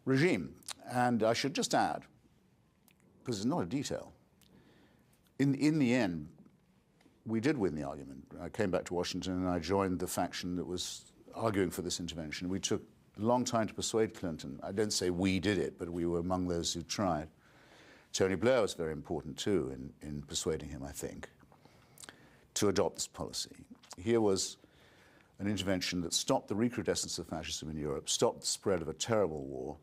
regime. And I should just add, because it's not a detail, in the end, we did win the argument. I came back to Washington and I joined the faction that was arguing for this intervention. We took a long time to persuade Clinton. I don't say we did it, but we were among those who tried. Tony Blair was very important too in persuading him, I think, to adopt this policy. Here was an intervention that stopped the recrudescence of fascism in Europe, stopped the spread of a terrible war,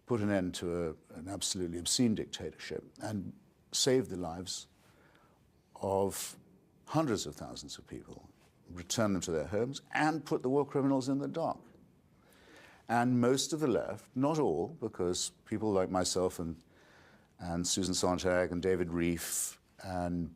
put an end to an absolutely obscene dictatorship, and saved the lives of hundreds of thousands of people, returned them to their homes, and put the war criminals in the dock. And most of the left, not all, because people like myself and Susan Sontag and David Reif and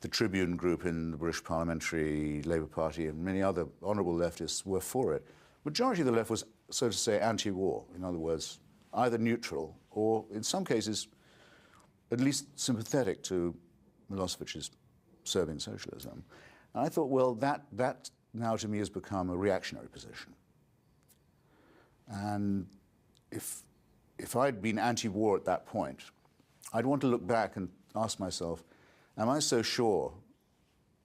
the Tribune group in the British Parliamentary Labour Party and many other honourable leftists were for it. Majority of the left was, so to say, anti-war. In other words, either neutral or, in some cases, at least sympathetic to Milosevic's Serbian socialism. And I thought, well, that now to me has become a reactionary position. And if I'd been anti-war at that point, I'd want to look back and ask myself, am I so sure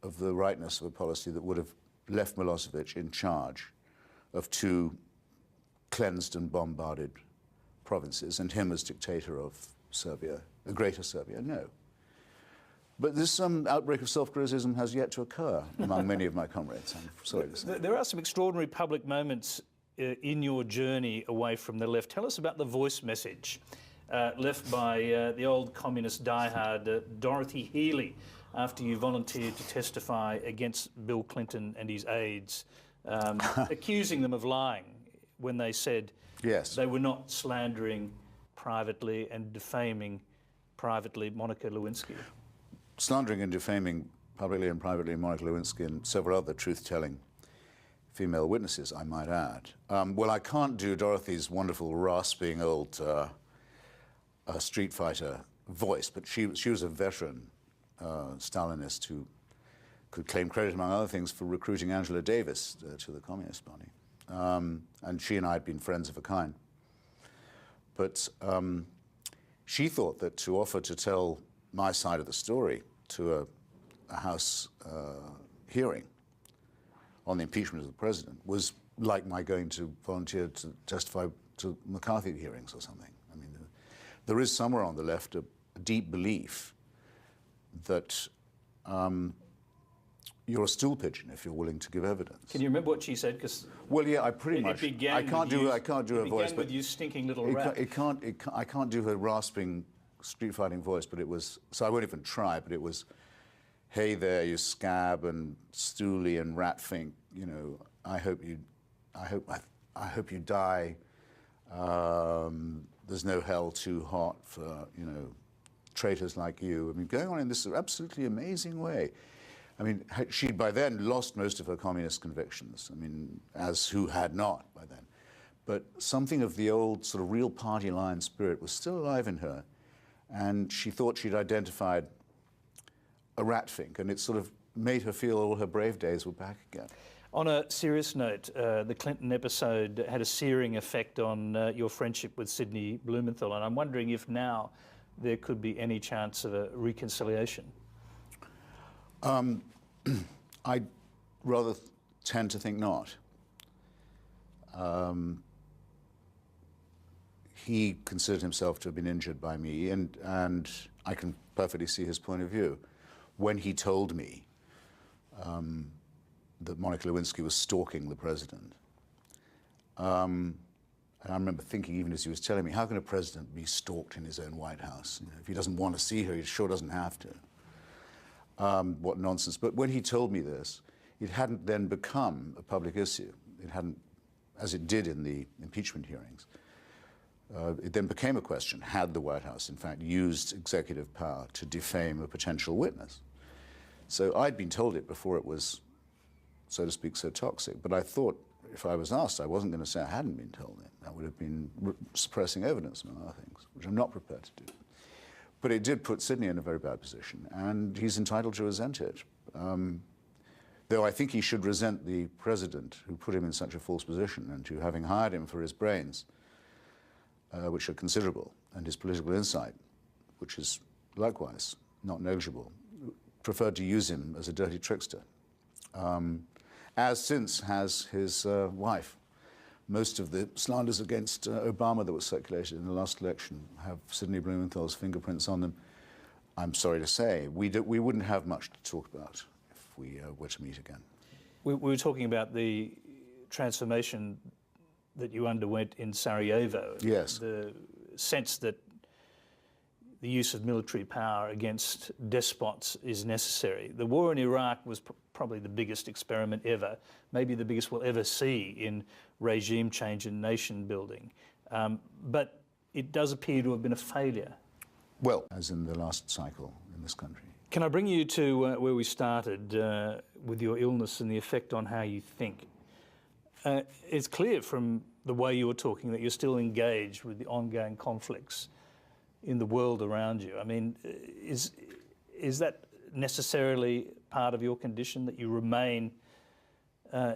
of the rightness of a policy that would have left Milosevic in charge of two cleansed and bombarded provinces and him as dictator of Serbia, the greater Serbia? No. But this outbreak of self-criticism has yet to occur among many of my comrades, I'm sorry to say. There are some extraordinary public moments in your journey away from the left. Tell us about the voice message left by the old communist diehard Dorothy Healey after you volunteered to testify against Bill Clinton and his aides, accusing them of lying when they said they were not slandering privately and defaming privately Monica Lewinsky. Slandering and defaming publicly and privately Monica Lewinsky and several other truth-telling female witnesses, I might add. Well, I can't do Dorothy's wonderful, rasping old street fighter voice, but she was a veteran Stalinist who could claim credit, among other things, for recruiting Angela Davis to the Communist Party. And she and I had been friends of a kind. But she thought that to offer to tell my side of the story to a House hearing on the impeachment of the president was like my going to volunteer to testify to McCarthy hearings or something. I mean, there is somewhere on the left a deep belief that you're a stool pigeon if you're willing to give evidence. Can you remember what she said? Because well, yeah, I pretty much. I can't do her voice, but with you stinking little rat. I can't do her rasping street fighting voice, but it was. So I won't even try. But it was, "Hey there, you scab and stoolie and rat fink. You know, I hope you die. There's no hell too hot for traitors like you." I mean, going on in this absolutely amazing way. I mean, she'd by then lost most of her communist convictions. I mean, as who had not by then. But something of the old sort of real party line spirit was still alive in her. And she thought she'd identified a rat fink, and it sort of made her feel all her brave days were back again. On a serious note, the Clinton episode had a searing effect on your friendship with Sidney Blumenthal, and I'm wondering if now there could be any chance of a reconciliation. I rather tend to think not. He considered himself to have been injured by me, and I can perfectly see his point of view. When he told me that Monica Lewinsky was stalking the president, and I remember thinking, even as he was telling me, how can a president be stalked in his own White House? If he doesn't want to see her, he sure doesn't have to. What nonsense. But when he told me this, it hadn't then become a public issue. It hadn't, as it did in the impeachment hearings. It then became a question, had the White House, in fact, used executive power to defame a potential witness? So I'd been told it before it was, so to speak, so toxic. But I thought, if I was asked, I wasn't going to say I hadn't been told it. That would have been suppressing evidence, among other things, which I'm not prepared to do. But it did put Sidney in a very bad position, and he's entitled to resent it. Though I think he should resent the president who put him in such a false position and who, having hired him for his brains, which are considerable, and his political insight, which is likewise not negligible, preferred to use him as a dirty trickster, as since has his wife. Most of the slanders against Obama that were circulated in the last election have Sidney Blumenthal's fingerprints on them. I'm sorry to say, we wouldn't have much to talk about if we were to meet again. We were talking about the transformation that you underwent in Sarajevo. Yes. The sense that the use of military power against despots is necessary. The war in Iraq was probably the biggest experiment ever, maybe the biggest we'll ever see in regime change and nation building. But it does appear to have been a failure. Well, as in the last cycle in this country. Can I bring you to where we started with your illness and the effect on how you think? It's clear from the way you were talking that you're still engaged with the ongoing conflicts in the world around you. I mean, is that necessarily part of your condition, that you remain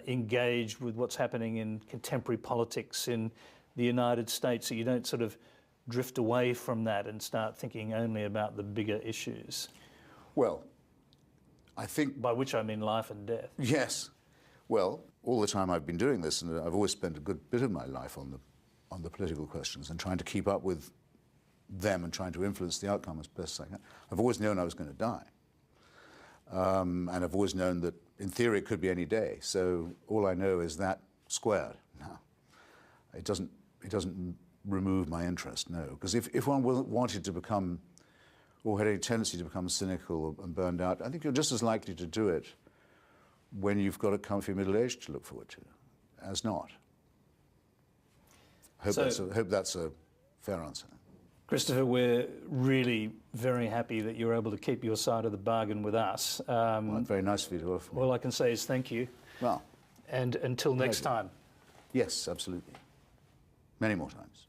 engaged with what's happening in contemporary politics in the United States, so you don't sort of drift away from that and start thinking only about the bigger issues? Well, I think... By which I mean life and death. Yes. Well, all the time I've been doing this, and I've always spent a good bit of my life on the political questions and trying to keep up with them and trying to influence the outcome as best I can. I've always known I was going to die. And I've always known that, in theory, it could be any day. So all I know is that squared now. It doesn't remove my interest, no. Because if one wanted to become, or had a tendency to become cynical and burned out, I think you're just as likely to do it when you've got a comfy middle age to look forward to, as not. Hope that's a fair answer. Christopher, we're really very happy that you're able to keep your side of the bargain with us. Well, very nice of you to offer me. All I can say is thank you. Well, and until next time. Yes, absolutely. Many more times.